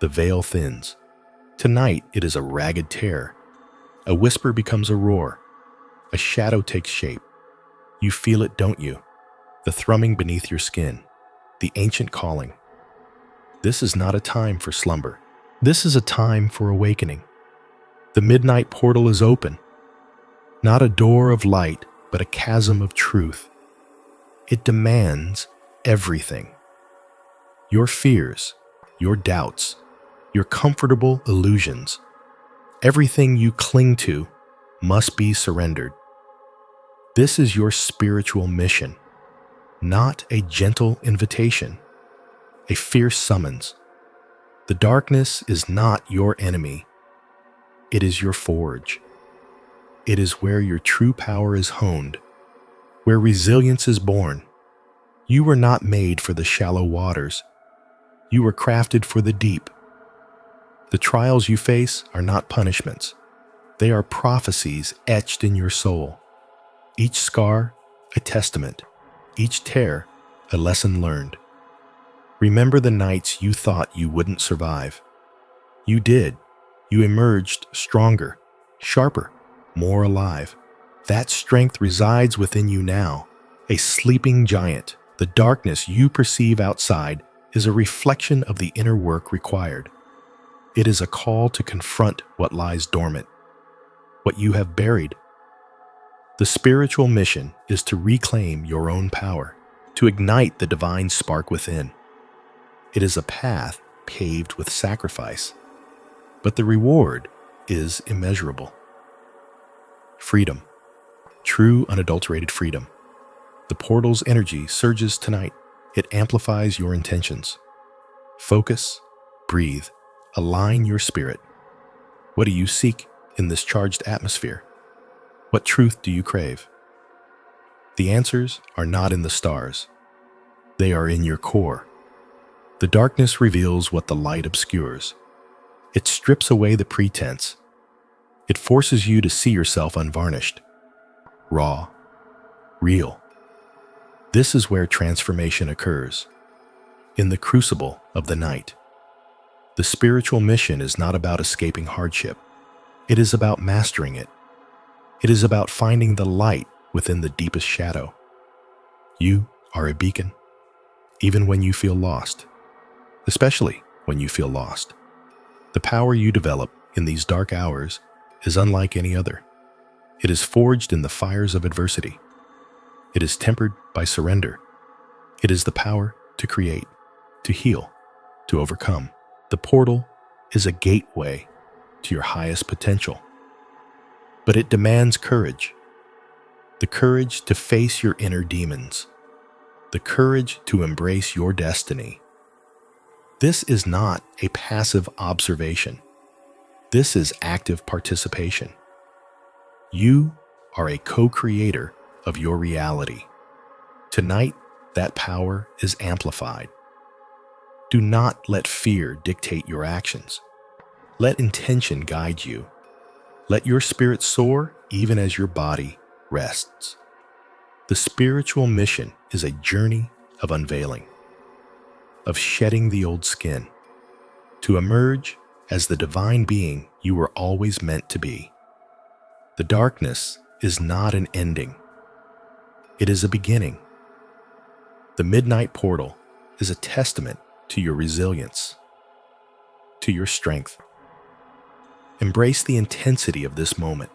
A: the veil thins. Tonight, it is a ragged tear. A whisper becomes a roar. A shadow takes shape. You feel it, don't you? The thrumming beneath your skin, the ancient calling. This is not a time for slumber. This is a time for awakening. The midnight portal is open. Not a door of light, but a chasm of truth. It demands everything. Your fears, your doubts, your comfortable illusions, everything you cling to must be surrendered. This is your spiritual mission, not a gentle invitation, a fierce summons. The darkness is not your enemy. It is your forge. It is where your true power is honed, where resilience is born. You were not made for the shallow waters. You were crafted for the deep. The trials you face are not punishments. They are prophecies etched in your soul. Each scar, a testament. Each tear, a lesson learned. Remember the nights you thought you wouldn't survive. You did. You emerged stronger, sharper, more alive. That strength resides within you now, a sleeping giant. The darkness you perceive outside is a reflection of the inner work required. It is a call to confront what lies dormant, what you have buried. The spiritual mission is to reclaim your own power, to ignite the divine spark within. It is a path paved with sacrifice, but the reward is immeasurable. Freedom, true unadulterated freedom. The portal's energy surges tonight. It amplifies your intentions. Focus, breathe, align your spirit. What do you seek in this charged atmosphere? What truth do you crave? The answers are not in the stars. They are in your core. The darkness reveals what the light obscures. It strips away the pretense. It forces you to see yourself unvarnished, raw, real. This is where transformation occurs, in the crucible of the night. The spiritual mission is not about escaping hardship. It is about mastering it. It is about finding the light within the deepest shadow. You are a beacon, even when you feel lost, especially when you feel lost. The power you develop in these dark hours is unlike any other. It is forged in the fires of adversity. It is tempered by surrender. It is the power to create, to heal, to overcome. The portal is a gateway to your highest potential. But it demands courage. The courage to face your inner demons. The courage to embrace your destiny. This is not a passive observation. This is active participation. You are a co-creator of your reality. Tonight, that power is amplified. Do not let fear dictate your actions. Let intention guide you. Let your spirit soar even as your body rests. The spiritual mission is a journey of unveiling, of shedding the old skin, to emerge as the divine being you were always meant to be. The darkness is not an ending. It is a beginning. The midnight portal is a testament to your resilience, to your strength. Embrace the intensity of this moment.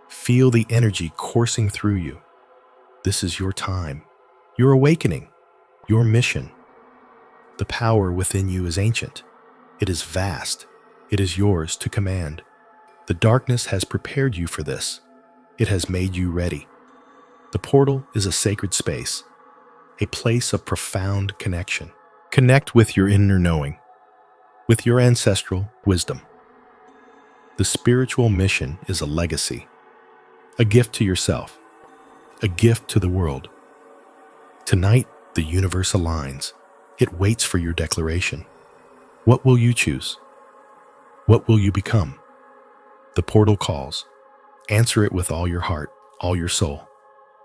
A: Feel the energy coursing through you. This is your time, your awakening, your mission. The power within you is ancient. It is vast. It is yours to command. The darkness has prepared you for this. It has made you ready. The portal is a sacred space, a place of profound connection. Connect with your inner knowing, with your ancestral wisdom. The spiritual mission is a legacy, a gift to yourself, a gift to the world. Tonight, the universe aligns. It waits for your declaration. What will you choose? What will you become? The portal calls. Answer it with all your heart, all your soul.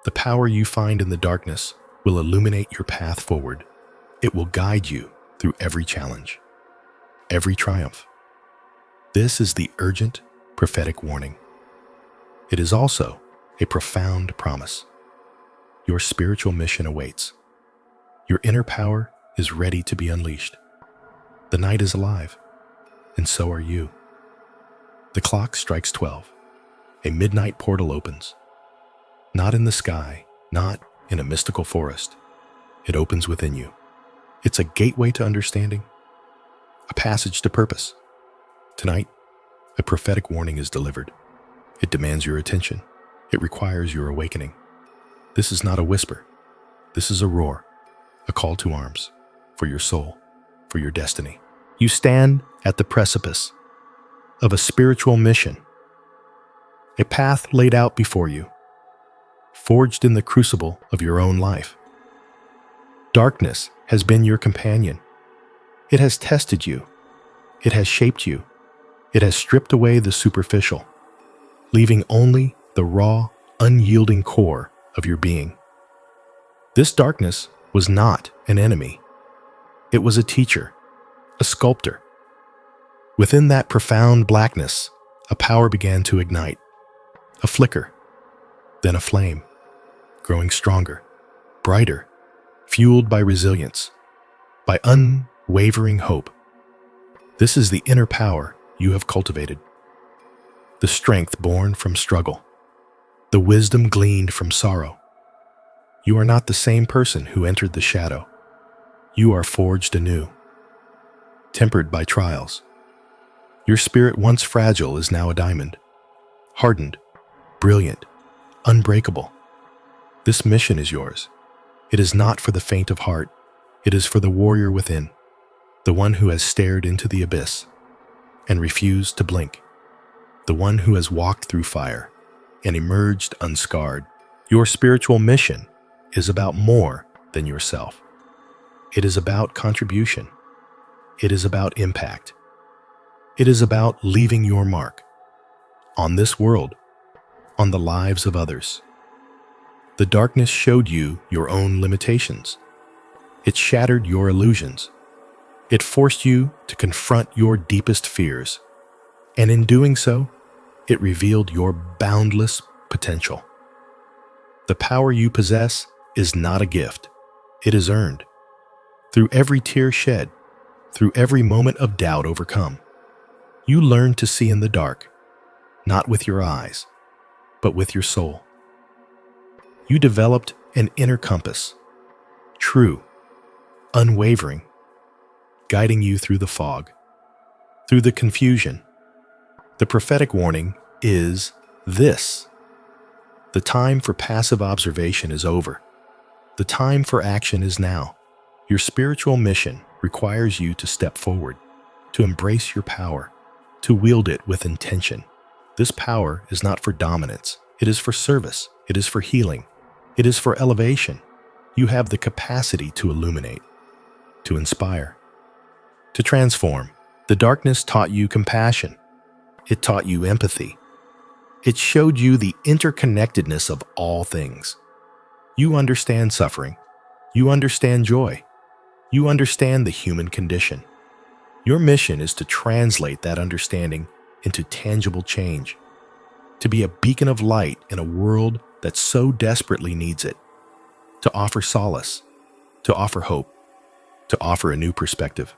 A: The power you find in the darkness will illuminate your path forward. It will guide you through every challenge, every triumph. This is the urgent, prophetic warning. It is also a profound promise. Your spiritual mission awaits. Your inner power is ready to be unleashed. The night is alive, and so are you. The clock strikes 12. A midnight portal opens. Not in the sky, not in a mystical forest. It opens within you. It's a gateway to understanding, a passage to purpose. Tonight, a prophetic warning is delivered. It demands your attention. It requires your awakening. This is not a whisper. This is a roar, a call to arms for your soul, for your destiny. You stand at the precipice of a spiritual mission, a path laid out before you, forged in the crucible of your own life. Darkness has been your companion. It has tested you. It has shaped you. It has stripped away the superficial, leaving only the raw, unyielding core of your being. This darkness was not an enemy. It was a teacher, a sculptor. Within that profound blackness, a power began to ignite, a flicker, then a flame, growing stronger, brighter, fueled by resilience, by unwavering hope. This is the inner power you have cultivated, the strength born from struggle, the wisdom gleaned from sorrow. You are not the same person who entered the shadow. You are forged anew, tempered by trials. Your spirit, once fragile, is now a diamond, hardened, brilliant, unbreakable. This mission is yours. It is not for the faint of heart. It is for the warrior within, the one who has stared into the abyss and refused to blink, the one who has walked through fire and emerged unscarred. Your spiritual mission is about more than yourself. It is about contribution. It is about impact. It is about leaving your mark on this world, on the lives of others. The darkness showed you your own limitations. It shattered your illusions. It forced you to confront your deepest fears. And in doing so, it revealed your boundless potential. The power you possess is not a gift. It is earned. Through every tear shed, through every moment of doubt overcome, you learn to see in the dark, not with your eyes, but with your soul. You developed an inner compass, true, unwavering, guiding you through the fog, through the confusion. The prophetic warning is this: the time for passive observation is over. The time for action is now. Your spiritual mission requires you to step forward, to embrace your power, to wield it with intention. This power is not for dominance. It is for service. It is for healing. It is for elevation. You have the capacity to illuminate, to inspire, to transform. The darkness taught you compassion. It taught you empathy. It showed you the interconnectedness of all things. You understand suffering. You understand joy. You understand the human condition. Your mission is to translate that understanding into tangible change, to be a beacon of light in a world that so desperately needs it, to offer solace, to offer hope, to offer a new perspective.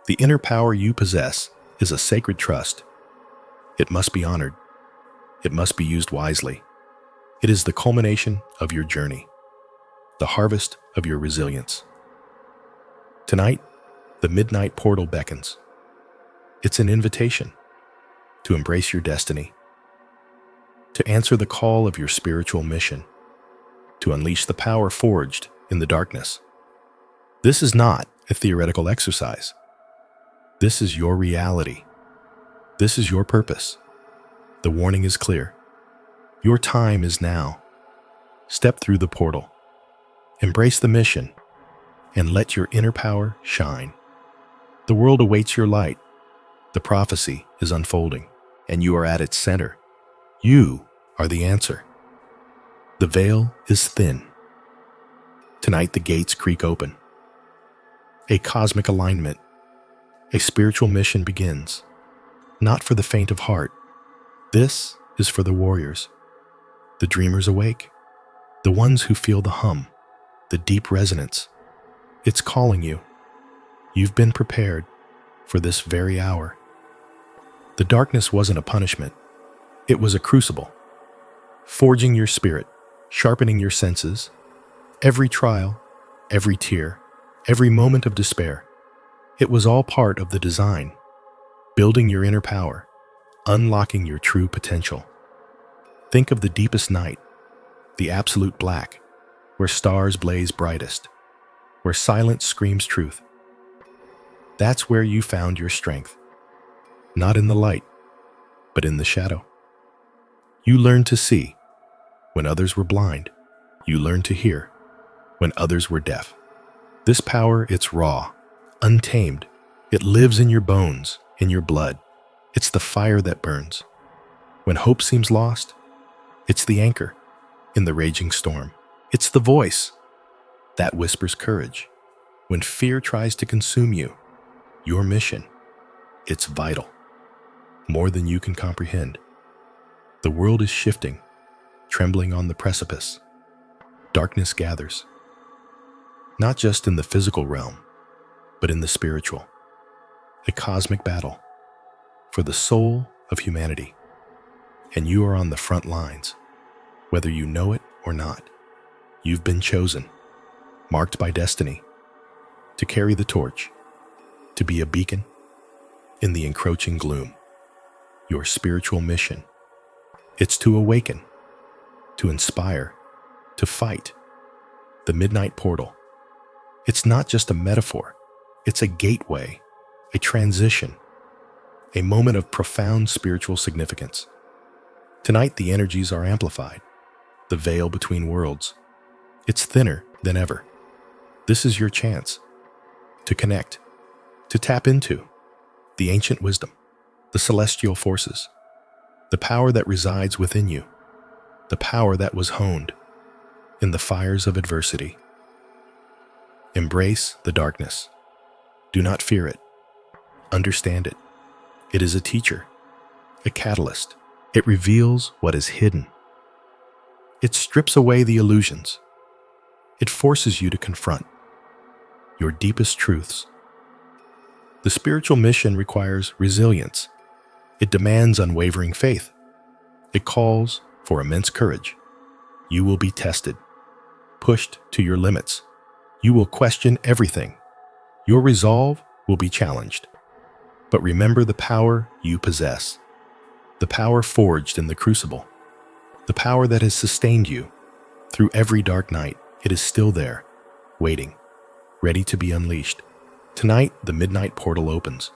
A: The inner power you possess is a sacred trust. It must be honored. It must be used wisely. It is the culmination of your journey, the harvest of your resilience. Tonight, the midnight portal beckons. It's an invitation to embrace your destiny, to answer the call of your spiritual mission, to unleash the power forged in the darkness. This is not a theoretical exercise. This is your reality. This is your purpose. The warning is clear. Your time is now. Step through the portal. Embrace the mission and let your inner power shine. The world awaits your light. The prophecy is unfolding, and you are at its center. You are the answer. The veil is thin. Tonight the gates creak open. A cosmic alignment, a spiritual mission begins, not for the faint of heart. This is for the warriors, the dreamers awake, the ones who feel the hum, the deep resonance. It's calling you. You've been prepared for this very hour. The darkness wasn't a punishment. It was a crucible, forging your spirit, sharpening your senses. Every trial, every tear, every moment of despair, it was all part of the design, building your inner power, unlocking your true potential. Think of the deepest night, the absolute black, where stars blaze brightest, where silence screams truth. That's where you found your strength, not in the light, but in the shadow. You learned to see when others were blind. You learned to hear when others were deaf. This power, it's raw, untamed. It lives in your bones, in your blood. It's the fire that burns. When hope seems lost, it's the anchor in the raging storm. It's the voice that whispers courage. When fear tries to consume you, your mission, it's vital, more than you can comprehend. The world is shifting, trembling on the precipice. Darkness gathers, not just in the physical realm, but in the spiritual. A cosmic battle for the soul of humanity. And you are on the front lines, whether you know it or not. You've been chosen, marked by destiny, to carry the torch, to be a beacon in the encroaching gloom. Your spiritual mission, it's to awaken, to inspire, to fight. The midnight portal, it's not just a metaphor, it's a gateway, a transition, a moment of profound spiritual significance. Tonight the energies are amplified, the veil between worlds, it's thinner than ever. This is your chance to connect, to tap into the ancient wisdom, the celestial forces, the power that resides within you, the power that was honed in the fires of adversity. Embrace the darkness. Do not fear it. Understand it. It is a teacher, a catalyst. It reveals what is hidden. It strips away the illusions. It forces you to confront your deepest truths. The spiritual mission requires resilience. It demands unwavering faith. It calls for immense courage. You will be tested, pushed to your limits. You will question everything. Your resolve will be challenged. But remember the power you possess, the power forged in the crucible, the power that has sustained you through every dark night. It is still there, waiting, ready to be unleashed. Tonight, the midnight portal opens.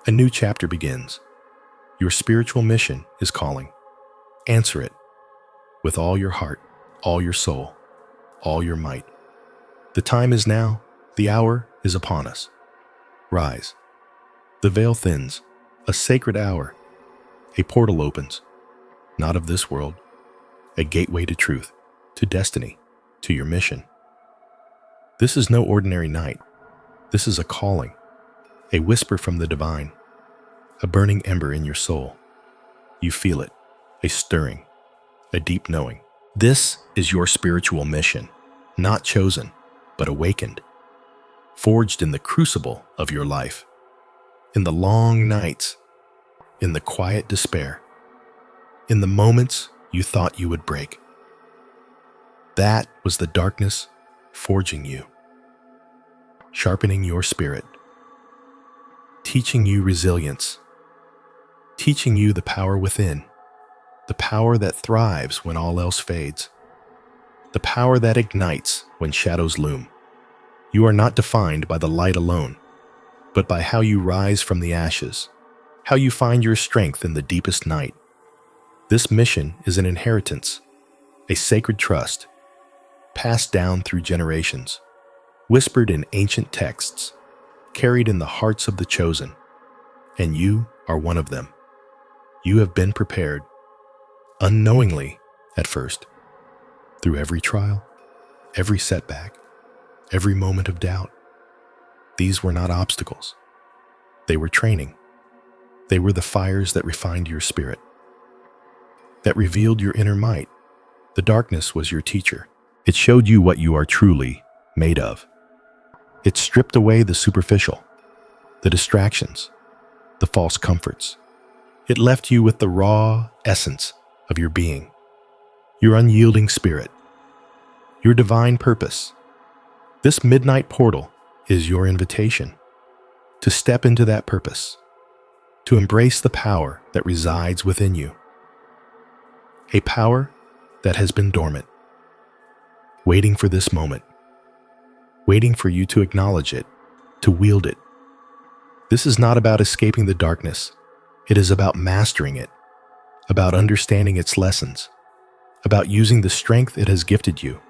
A: A new chapter begins. Your spiritual mission is calling. Answer it with all your heart, all your soul, all your might. The time is now. The hour is upon us. Rise. The veil thins. A sacred hour. A portal opens. Not of this world. A gateway to truth, to destiny, to your mission. This is no ordinary night. This is a calling, a whisper from the divine, a burning ember in your soul. You feel it, a stirring, a deep knowing. This is your spiritual mission, not chosen, but awakened, forged in the crucible of your life, in the long nights, in the quiet despair, in the moments you thought you would break. That was the darkness forging you, sharpening your spirit, teaching you resilience, teaching you the power within, the power that thrives when all else fades, the power that ignites when shadows loom. You are not defined by the light alone, but by how you rise from the ashes, how you find your strength in the deepest night. This mission is an inheritance, a sacred trust, passed down through generations, whispered in ancient texts, carried in the hearts of the chosen, and you are one of them. You have been prepared, unknowingly at first, through every trial, every setback, every moment of doubt. These were not obstacles. They were training. They were the fires that refined your spirit, that revealed your inner might. The darkness was your teacher. It showed you what you are truly made of. It stripped away the superficial, the distractions, the false comforts. It left you with the raw essence of your being, your unyielding spirit, your divine purpose. This midnight portal is your invitation to step into that purpose, to embrace the power that resides within you, a power that has been dormant, waiting for this moment, waiting for you to acknowledge it, to wield it. This is not about escaping the darkness. It is about mastering it, about understanding its lessons, about using the strength it has gifted you